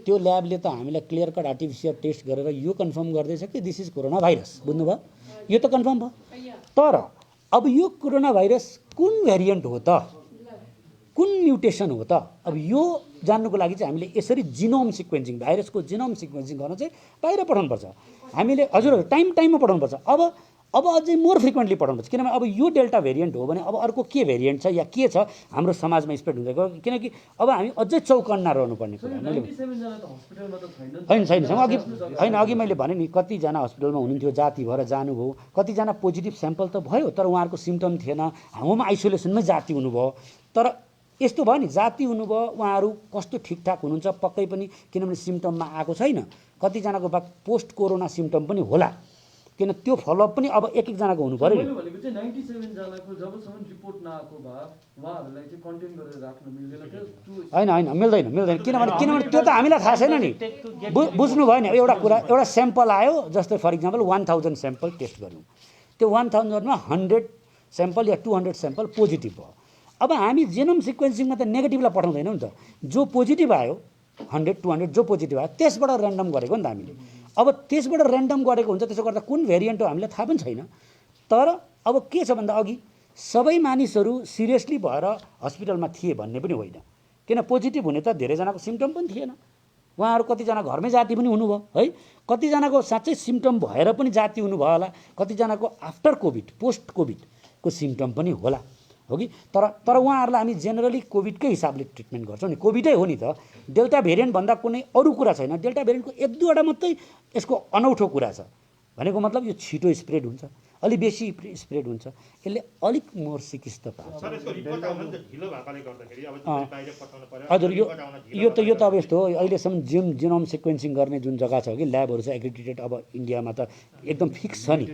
त्यो ल्याबले त हामीलाई क्लियर कट आर्टिफिसियल टेस्ट गरेर यो कन्फर्म गर्दैछ कि दिस इज कोरोना भाइरस, बुझ्नुभयो, यो त कन्फर्म भयो। तर अब यो कोरोना भाइरस कुन भेरिएन्ट हो त, कुन म्युटेसन हो त, अब यो जान्नुको लागि चाहिँ हामीले यसरी जिनोम सिक्वेन्सिङ, भाइरसको जिनोम सिक्वेन्सिङ गर्न चाहिँ बाहिर पठाउनुपर्छ हामीले। हजुर टाइममा पठाउनुपर्छ। अब अझै मोर फ्रिक्वेन्टली पठाउनुपर्छ, किनभने अब यो डेल्टा भेरिएन्ट हो भने अब अर्को के भेरिएन्ट छ या के छ हाम्रो समाजमा स्प्रेड हुँदै गयो, किनकि अब हामी अझै चौकन्ना रहनुपर्ने कुरा। होइन अघि मैले भने नि कतिजना हस्पिटलमा हुनुहुन्थ्यो जाती भएर जानुभयो, कतिजना पोजिटिभ स्याम्पल त भयो तर उहाँहरूको सिम्टम थिएन, होम आइसोलेसनमै जाती हुनुभयो। तर यस्तो भयो नि जाती हुनुभयो उहाँहरू कस्तो ठिकठाक हुनुहुन्छ पक्कै पनि, किनभने सिम्टममा आएको छैन, कतिजनाको पोस्ट कोरोना सिम्टम पनि होला किन त्यो फलोअप पनि अब एक एकजनाको हुनु पऱ्यो मैले नि। भनेको चाहिँ 97 जनाको जबसम्म रिपोर्ट नआएको भए उहाँहरूलाई चाहिँ कन्टेन गरेर राख्न मिल्दैन त्यो होइन मिल्दैन किनभने त्यो त हामीलाई थाहा छैन नि। बुझ्नु भयो नि एउटा कुरा, एउटा स्याम्पल आयो, जस्तै फर इक्जाम्पल 1000 स्याम्पल टेस्ट गऱ्यौँ, त्यो 1000मा 100 स्याम्पल या 200 स्याम्पल पोजिटिभ भयो। अब हामी जेनोम सिक्वेन्सिङमा त नेगेटिभलाई पठाउँदैनौँ नि त, जो पोजिटिभ आयो 100 200 जो पोजिटिभ आयो त्यसबाट ऱ्यान्डम गरेको नि त हामीले। अब त्यसबाट ऱ्यान्डम गरेको हुन्छ, त्यसो गर्दा कुन भेरिएन्ट हो हामीलाई थाहा पनि छैन। तर अब के छ भन्दा अघि सबै मानिसहरू सिरियसली भएर हस्पिटलमा थिए भन्ने पनि होइन, किन पोजिटिभ हुने त धेरैजनाको सिम्टम पनि थिएन। उहाँहरू कतिजना घरमै जाति पनि हुनुभयो है, कतिजनाको साँच्चै सिम्टम भएर पनि जाति हुनुभयो होला, कतिजनाको आफ्टर कोभिड पोस्ट कोभिडको सिम्टम पनि होला, हो कि। तर उहाँहरूलाई हामी जेनरली कोभिडकै हिसाबले ट्रिटमेन्ट गर्छौँ नि, कोभिडै हो नि त। डेल्टा भेरिएन्ट भन्दा कुनै अरू कुरा छैन, डेल्टा भेरिएन्टको एक दुईवटा मात्रै यसको अनौठो कुरा छ, भनेको मतलब यो छिटो स्प्रेड हुन्छ, अलि बेसी स्प्रेड हुन्छ, यसले अलिक मोर सिकिस्त पार्छ। सर यसको रिपोर्ट आउन त ढिलो भएकोले गर्दाखेरि अब जसरी बाहिर पठाउनु पर्यो हजुर रिपोर्ट आउन ढिलो यो त अब यस्तो हो, अहिलेसम्म जिनोम सिक्वेन्सिङ गर्ने जुन जग्गा छ कि ल्याबहरू छ एक्रेडिटेड, अब इन्डियामा त एकदम फिक्स छ नि,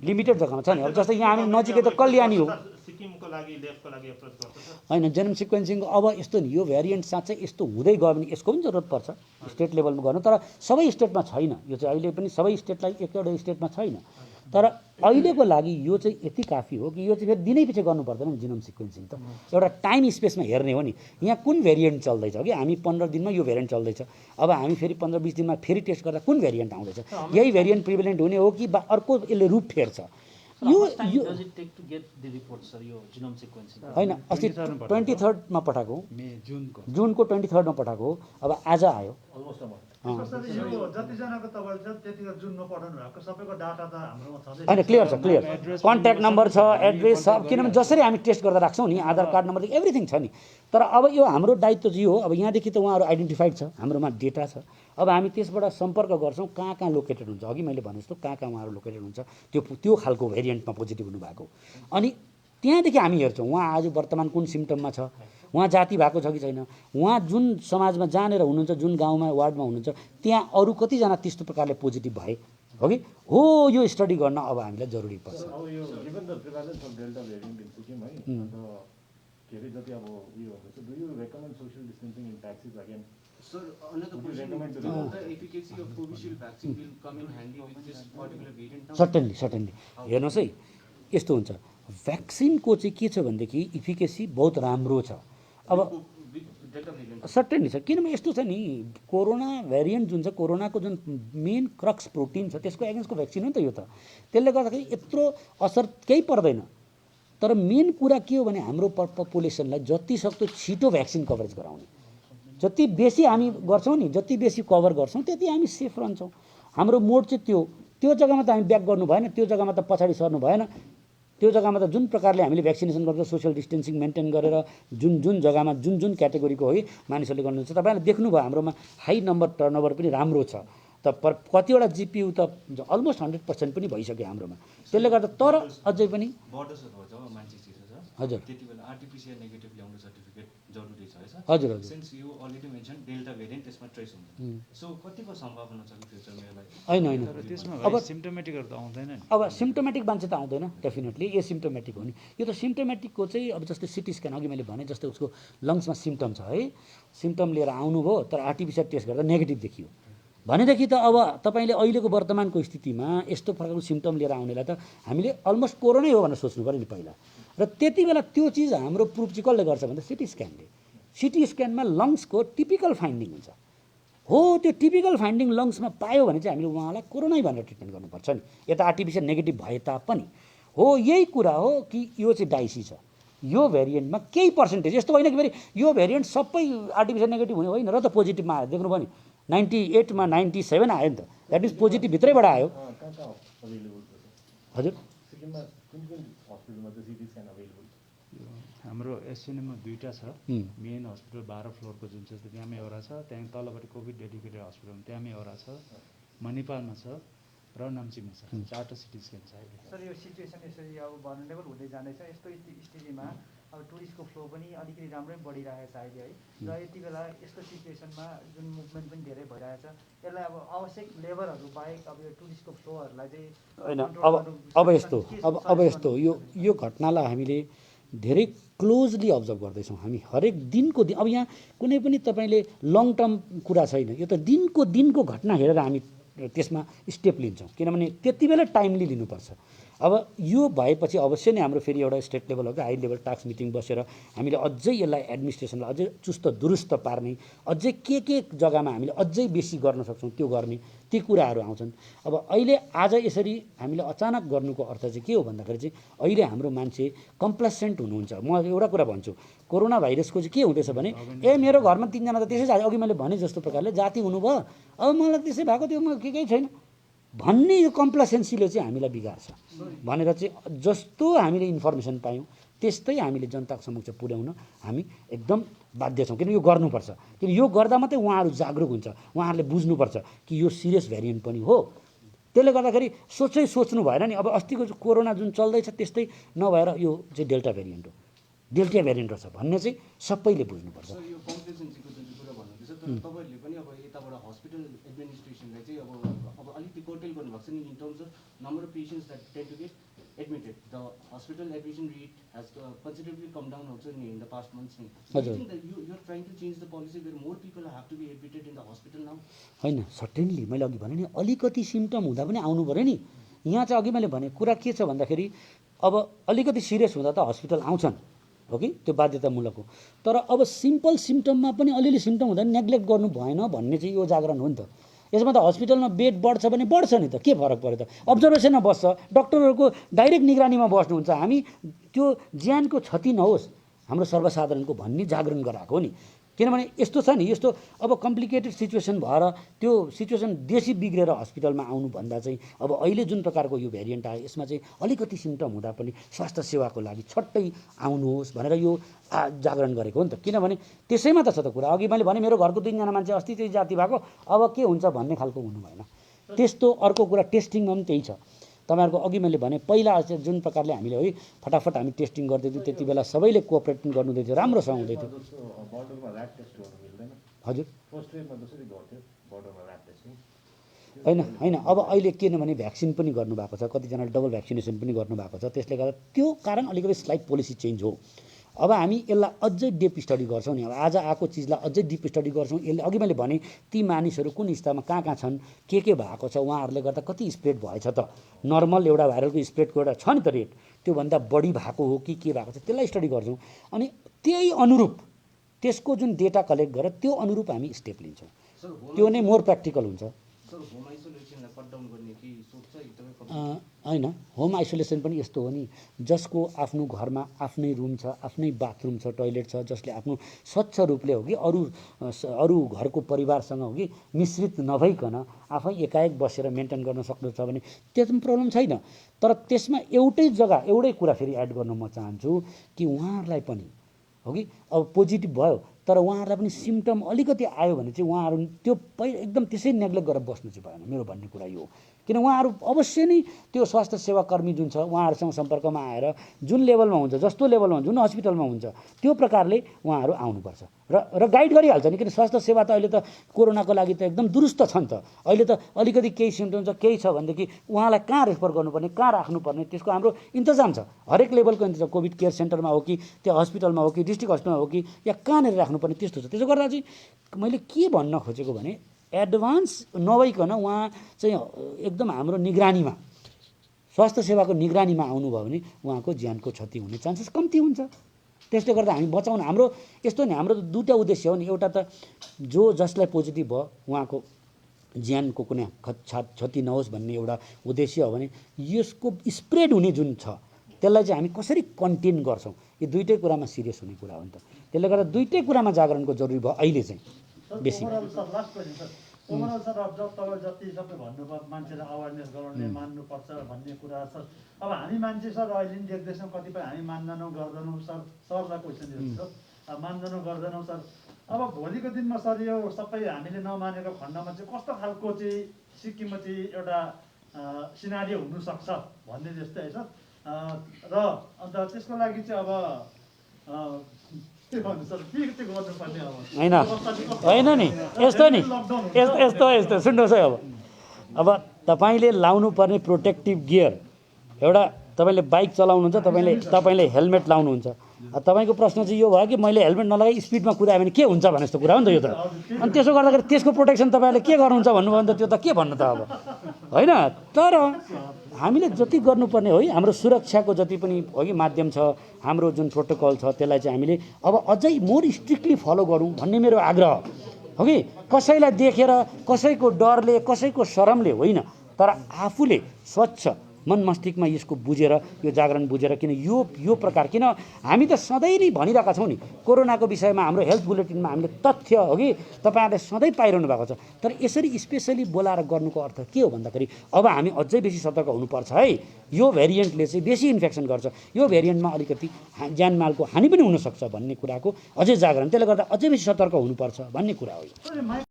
लिमिटेड जग्गामा छ नि। अब जस्तै यहाँ हामी नजिकै त कल्याणी हो, सिक्किमको लागि लेबको लागि एप्रोच गर्छ सर। होइन जेनोम सिक्वेन्सिङको अब यस्तो नि, यो भेरिएन्ट साँच्चै यस्तो हुँदै गयो भने यसको पनि जरुरत पर्छ स्टेट लेभलमा गर्नु, तर सबै स्टेटमा छैन यो चाहिँ, अहिले पनि सबै स्टेटलाई एकवटा स्टेटमा छैन। तर अहिलेको लागि यो चाहिँ यति काफी हो कि यो चाहिँ फेरि दिनै पछि गर्नु पर्दैन नि जिनोम सिक्वेन्सिङ त, एउटा टाइम स्पेसमा हेर्ने हो नि। यहाँ कुन भेरिएन्ट चल्दैछ कि हामी 15 दिनमा यो भेरिएन्ट चल्दैछ, अब हामी फेरि 15-20 दिनमा फेरि टेस्ट गर्दा कुन भेरिएन्ट आउँदैछ, यही भेरिएन्ट प्रिभेलेन्ट हुने हो कि अर्को यसले रूप फेर्छ। यो होइन अस्ति 23मा पठाएको, जुनको 23मा पठाएको हो, अब आज आयो। यो जतिजनाको तपाईँले छ त्यतिको जुनमा पठाउनु भएको सबैको डाटा त हाम्रोमा छँदै होइन क्लियर छ, क्लियर कन्ट्याक्ट नम्बर छ, एड्रेस छ, किनभने जसरी हामी टेस्ट गर्दा राख्छौँ नि आधार कार्ड नम्बरदेखि एभ्रिथिङ छ नि। तर अब यो हाम्रो दायित्व चाहिँ हो, अब यहाँदेखि त उहाँहरू आइडेन्टिफाइड छ, हाम्रोमा डेटा छ, अब हामी त्यसबाट सम्पर्क गर्छौँ कहाँ कहाँ लोकेटेड हुन्छ, अघि मैले भने जस्तो कहाँ कहाँ उहाँहरू लोकेटेड हुन्छ त्यो खालको भेरिएन्टमा पोजिटिभ हुनुभएको, अनि त्यहाँदेखि हामी हेर्छौँ उहाँ आज वर्तमान कुन सिम्टममा छ, उहाँ जाति भएको छ कि छैन, उहाँ जुन समाजमा जहाँनिर हुनुहुन्छ, जुन गाउँमा वार्डमा हुनुहुन्छ त्यहाँ अरू कतिजना त्यस्तो प्रकारले पोजिटिभ भए हो कि हो, यो स्टडी गर्न अब हामीलाई जरुरी पर्छ। अब यो given the prevalence of delta variant in Sikkim है, अन्त के अरे जति अब उयो भन्दैछ, do you recommend social distancing in taxis again? Sir, another question, will the efficacy of Covishield vaccine will come in handy with this particular variant now? Certainly हेर्नुहोस् है, यस्तो हुन्छ भ्याक्सिनको चाहिँ के छ भनेदेखि इफिकेसी बहुत राम्रो छ। अब Delta variant. सर्टेनली छ, किनभने यस्तो छ नि, कोरोना भेरिएन्ट जुन छ, कोरोनाको जुन मेन क्रक्स प्रोटिन छ त्यसको एगेन्स्टको भ्याक्सिन हो नि त यो त, त्यसले गर्दाखेरि यत्रो असर केही पर्दैन। तर मेन कुरा के हो भने हाम्रो पपुलेसनलाई जति सक्दो छिटो भ्याक्सिन कभरेज गराउने, जति बेसी हामी गर्छौँ नि, जति बेसी कभर गर्छौँ त्यति हामी सेफ रहन्छौँ। हाम्रो मोड चाहिँ त्यो जग्गामा त हामी ब्याक गर्नु भएन, त्यो जग्गामा त पछाडि सर्नु भएन, त्यो जग्गामा त जुन प्रकारले हामीले भ्याक्सिनेसन गर्छौँ सोसियल डिस्टेन्सिङ मेन्टेन गरेर जुन जग्गामा जुन क्याटेगोरीको है मानिसहरूले गर्नुहुन्छ, तपाईँहरूले देख्नुभयो हाम्रोमा हाई नम्बर टर्नओभर पनि राम्रो छ, त कतिवटा जिपियु त अलमोस्ट 100% पनि भइसक्यो हाम्रोमा, त्यसले गर्दा। तर अझै पनि हजुर त्यति बेला आरटिपिसिआर नेगेटिभ ल्याउनु सर्टिफिकेट जरुरी छ है सर? हजुर since you already mention delta variant त्यसमा ट्रेस हुन्छ, सो कतिको सम्भावना छ कि फ्युचरमा यसलाई? होइन तर त्यसमा अब सिम्टोमेटिकहरू त आउँदैन नि। अब सिम्टोमेटिक मान्छे त आउँदैन डेफिनेटली, एसिम्टोमेटिक हो नि। यो त सिम्टोमेटिकको चाहिँ अब जस्तै सिटी स्क्यान अघि मैले भने जस्तै उसको लङ्समा सिम्टम छ है, सिम्टम लिएर आउनुभयो तर आरटिपिसिआर टेस्ट गर्दा नेगेटिभ देखियो भनेदेखि त अब तपाईँले अहिलेको वर्तमानको स्थितिमा यस्तो प्रकारको सिम्टम लिएर आउनेलाई त हामीले अलमोस्ट कोरोनै हो भनेर सोच्नु पऱ्यो नि पहिला। र त्यति बेला त्यो चिज हाम्रो प्रुफ चाहिँ कसले गर्छ भन्दा सिटी स्क्यानले। सिटी स्क्यानमा लङ्सको टिपिकल फाइन्डिङ हुन्छ, हो त्यो टिपिकल फाइन्डिङ लङ्समा पायो भने चाहिँ हामीले उहाँलाई कोरोनै भनेर ट्रिटमेन्ट गर्नुपर्छ नि, यता आरटिपिसिआर नेगेटिभ भए तापनि। हो यही कुरा हो कि यो चाहिँ डाइसी छ, यो भेरिएन्टमा केही पर्सेन्टेज, यस्तो होइन कि फेरि यो भेरिएन्ट सबै आरटिपिसिआर नेगेटिभ हुने होइन र त पोजिटिभमा आयो, देख्नुभयो नि 98मा 97 आयो नि त, द्याट मिन्स पोजिटिभ भित्रैबाट आयो। हजुर सिक्किममा कुन हस्पिटलमा चाहिँ सिटी स्क्यान अवेलेबल छ? हाम्रो एसएनएममा दुईवटा छ, मेन हस्पिटल 12 फ्लोरको जुन छ त्यहाँमै एउटा छ, त्यहाँ तलपट्टि कोभिड डेडिकेटेड हस्पिटल त्यहाँमै एउटा छ, मणिपालमा छ र नाम्चीमा छ, 4वटा सिटी स्क्यान छ अहिले। सर यो सिचुएसन यसरी अब भर्नेबल हुँदै जाँदैछ, यस्तो स्थितिमा अब टुरिस्टको फ्लो पनि अलिकति राम्रै बढिरहेको छ अहिले है र यति बेला यस्तो सिचुएसनमा जुन मुभमेन्ट पनि धेरै भइरहेछ यसलाई अब आवश्यक लेबरहरू बाहेक अब यो टुरिस्टको फ्लोहरूलाई चाहिँ होइन अब यस्तो यो घटनालाई हामीले धेरै क्लोजली अब्जर्भ गर्दैछौँ हामी हरेक दिनको दिन। अब यहाँ कुनै पनि तपाईँले लङ टर्म कुरा छैन, यो त दिनको घटना हेरेर हामी त्यसमा स्टेप लिन्छौँ, किनभने त्यति बेला टाइमली लिनुपर्छ। अब यो भएपछि अवश्य नै हाम्रो फेरि एउटा स्टेट लेभल हो कि हाई लेभल टास्क मिटिङ बसेर हामीले अझै यसलाई एडमिनिस्ट्रेसनलाई अझै चुस्त दुरुस्त पार्ने, अझै के जग्गामा हामीले अझै बेसी गर्न सक्छौँ त्यो गर्ने, ती कुराहरू आउँछन्। अब अहिले आज यसरी हामीले अचानक गर्नुको अर्थ चाहिँ के हो भन्दाखेरि चाहिँ अहिले हाम्रो मान्छे कम्प्लेसेन्ट हुनुहुन्छ। म एउटा कुरा भन्छु, कोरोना भाइरसको चाहिँ के हुँदैछ भने मेरो घरमा 3 जना त त्यसै जाति, अघि मैले भने जस्तो प्रकारले जाति हुनुभयो, अब मलाई त्यसै भएको त्यो म केही छैन भन्ने यो कम्प्लेसेन्सीले चाहिँ हामीलाई बिगार्छ भनेर चाहिँ जस्तो हामीले इन्फर्मेसन पायौँ त्यस्तै हामीले जनताको समक्ष पुर्याउन हामी एकदम बाध्य छौँ। किन यो गर्नुपर्छ, किन यो गर्दा मात्रै उहाँहरू जागरुक हुन्छ, उहाँहरूले बुझ्नुपर्छ कि यो सिरियस भेरिएन्ट पनि हो। त्यसले गर्दाखेरि सोच्नु भएन नि। अब अस्तिको कोरोना जुन चल्दैछ त्यस्तै नभएर यो चाहिँ डेल्टा भेरिएन्ट हो, डेल्टा भेरिएन्ट रहेछ भन्ने चाहिँ सबैले बुझ्नुपर्छ। यो कम्प्लेसेन्सीको जुन कुरा भन्नुहुँदैछ, तर तपाईँहरूले पनि अब यताबाट हस्पिटल एडमिनिस्ट्रेसनलाई चाहिँ अब अलिकति कर्टेल गर्नुभएको छ नि in terms of number of patients that tend to get admitted. The hospital admission rate has considerably come down also in the past months. So do you think that you are trying to change the policy where more people have to be admitted in the hospital now? हैन, certainly मैले अघि भने नि अलिकति symptom हुँदा पनि आउनु पर्यो नि। यहाँ चाहिँ अघि मैले भने कुरा के छ भन्दाखेरि अब अलिकति सिरियस हुँदा त हस्पिटल आउँछन् हो कि त्यो बाध्यतामूलक हो, तर अब सिम्पल सिम्टममा पनि अलिअलि सिम्टम हुँदा नेग्लेक्ट गर्नु भएन भन्ने चाहिँ यो जागरण हो नि त। यसमा त हस्पिटलमा बेड बढ्छ भने बढ्छ नि त, के फरक पर्यो त। अब्जर्भेसनमा बस्छ, डक्टरहरूको डाइरेक्ट निगरानीमा बस्नुहुन्छ, हामी त्यो ज्यानको क्षति नहोस् हाम्रो सर्वसाधारणको भन्ने जागरण गराएको हो नि। किनभने यस्तो छ नि, यस्तो अब कम्प्लिकेटेड सिचुएसन भएर त्यो सिचुएसन देशी बिग्रेर हस्पिटलमा आउनुभन्दा चाहिँ अब अहिले जुन प्रकारको यो भेरिएन्ट आयो यसमा चाहिँ अलिकति सिम्टम हुँदा पनि स्वास्थ्य सेवाको लागि छट्टै आउनुहोस् भनेर यो जागरण गरेको हो नि त। किनभने त्यसैमा त छ त कुरा। अघि मैले भने मेरो घरको 3 जना मान्छे अस्ति चाहिँ जाति भएको, अब के हुन्छ भन्ने खालको हुनु भएन। त्यस्तो अर्को कुरा टेस्टिङमा पनि त्यही छ। तपाईँहरूको अघि मैले भने पहिला जुन प्रकारले हामीले है फटाफट हामी टेस्टिङ गर्दै थियौँ त्यति बेला सबैले कोअपरेट गर्नुहुँदै थियो, राम्रोसँग हुँदै थियो। हजुर होइन अब अहिले किनभने भ्याक्सिन पनि गर्नुभएको छ, कतिजनाले डबल भ्याक्सिनेसन पनि गर्नुभएको छ, त्यसले गर्दा त्यो कारण अलिकति स्लाइट पोलिसी चेन्ज हो। अब हामी यसलाई अझै डिप स्टडी गर्छौँ नि। अब आज आएको चिजलाई अझै डिप स्टडी गर्छौँ। यसले अघि मैले भने ती मानिसहरू कुन स्तरमा कहाँ छन्, के भएको छ, उहाँहरूले गर्दा कति स्प्रेड भएछ त। नर्मल एउटा भाइरलको स्प्रेडको एउटा छ नि त रेट, त्योभन्दा बढी भएको हो कि के भएको छ त्यसलाई स्टडी गर्छौँ। अनि त्यही अनुरूप त्यसको जुन डेटा कलेक्ट गरेर त्यो अनुरूप हामी स्टेप लिन्छौँ। त्यो नै मोर प्र्याक्टिकल हुन्छ। होइन, होम आइसोलेसन पनि यस्तो हो नि, जसको आफ्नो घरमा आफ्नै रुम छ, आफ्नै बाथरुम छ, टोइलेट छ, जसले आफ्नो स्वच्छ रूपले हो कि अरू घरको परिवारसँग हो कि मिश्रित नभइकन आफै एकाएक बसेर मेन्टेन गर्न सक्नुहुन्छ भने त्यसमा प्रब्लम छैन। तर त्यसमा एउटै कुरा फेरि एड गर्न म चाहन्छु कि उहाँहरूलाई पनि हो कि अब पोजिटिभ भयो तर उहाँहरूलाई पनि सिम्टम अलिकति आयो भने चाहिँ उहाँहरू त्यो एकदम त्यसै नेग्लेक्ट गरेर बस्नु चाहिँ भएन। मेरो भन्ने कुरा यो हो, किन उहाँहरू अवश्य नै त्यो स्वास्थ्य सेवाकर्मी जुन छ उहाँहरूसँग सम्पर्कमा आएर जुन लेभलमा हुन्छ, जस्तो लेभलमा जुन हस्पिटलमा हुन्छ त्यो प्रकारले उहाँहरू आउनुपर्छ र गाइड गरिहाल्छ नि। किन स्वास्थ्य सेवा त अहिले त कोरोनाको लागि त एकदम दुरुस्त छ नि त। अहिले त अलिकति केही सिम्टम छ, केही छ भनेदेखि उहाँलाई कहाँ रेफर गर्नुपर्ने, कहाँ राख्नुपर्ने त्यसको हाम्रो इन्तजाम छ। हरेक लेभलको इन्तजाम, कोभिड केयर सेन्टरमा हो कि त्यहाँ हस्पिटलमा हो कि डिस्ट्रिक्ट हस्पिटलमा हो कि या कहाँनिर राख्नुपर्ने त्यस्तो छ। त्यसो गर्दा चाहिँ मैले के भन्न खोजेको भने एडभान्स नभइकन उहाँ चाहिँ एकदम हाम्रो निगरानीमा, स्वास्थ्य सेवाको निगरानीमा आउनुभयो भने उहाँको ज्यानको क्षति हुने चान्सेस कम्ती हुन्छ। त्यसले गर्दा हामी बचाउन हाम्रो यस्तो नि, हाम्रो दुईवटा उद्देश्य हो नि। एउटा त जसलाई पोजिटिभ भयो उहाँको ज्यानको कुनै क्षति नहोस् भन्ने एउटा उद्देश्य हो भने यसको स्प्रेड हुने जुन छ त्यसलाई चाहिँ हामी कसरी कन्टेन गर्छौँ, यो दुईटै कुरामा सिरियस हुने कुरा हो नि त। त्यसले गर्दा दुईटै कुरामा जागरणको जरुरी भयो अहिले चाहिँ बेसी। ओभरअल सर अब तपाईँ जति सबै भन्नुभयो मान्छेलाई अवेरनेस गराउने मान्नुपर्छ भन्ने कुरा छ। अब हामी मान्छे सर अहिले पनि देख्दैछौँ कतिपय हामी मान्दैनौँ गर्दैनौँ सर, सरलाई क्वेसन दिन्छु, मान्दैनौँ गर्दैनौँ सर। अब भोलिको दिनमा सर यो सबै हामीले नमानेको खण्डमा चाहिँ कस्तो खालको चाहिँ सिक्किममा चाहिँ एउटा सिनारियो हुनसक्छ भन्ने जस्तै है सर। र अन्त त्यसको लागि चाहिँ अब के भन्नु सर के चाहिँ गर्नुपर्ने अब होइन होइन नि यस्तो नि यस्तो सुन्नुहोस् है अब तपाईँले लाउनुपर्ने प्रोटेक्टिभ गियर एउटा तपाईँले बाइक चलाउनुहुन्छ तपाईँले हेलमेट लाउनुहुन्छ तपाईँको प्रश्न चाहिँ यो भयो कि मैले हेलमेट नलगाई स्पिडमा कुदायो भने के हुन्छ भन्ने जस्तो कुरा हो नि त यो त अनि त्यसो गर्दाखेरि त्यसको प्रोटेक्सन तपाईँले के गर्नुहुन्छ भन्नुभयो भने त त्यो त के भन्नु त अब होइन तर हामीले जति गर्नुपर्ने हो हाम्रो सुरक्षाको जति पनि हो कि माध्यम छ हाम्रो जुन प्रोटोकल छ त्यसलाई चाहिँ हामीले अब अझै मोर स्ट्रिक्टली फलो गरौँ भन्ने मेरो आग्रह हो कि कसैलाई देखेर कसैको डरले कसैको शरमले होइन तर आफूले स्वच्छ मन मस्तिष्कमा यसको बुझेर यो जागरण बुझेर किन यो प्रकार किन हामी त सधैँ नै भनिरहेका छौँ नि कोरोनाको विषयमा हाम्रो हेल्थ बुलेटिनमा हामीले तथ्य हो कि तपाईँहरूले सधैँ पाइरहनु भएको छ तर यसरी स्पेसली बोलाएर गर्नुको अर्थ के हो भन्दाखेरि अब हामी अझै बेसी सतर्क हुनुपर्छ है यो भेरिएन्टले चाहिँ बेसी इन्फेक्सन गर्छ यो भेरिएन्टमा अलिकति ज्यानमालको हानि पनि हुनसक्छ भन्ने कुराको अझै जागरण त्यसले गर्दा अझै बेसी सतर्क हुनुपर्छ भन्ने कुरा हो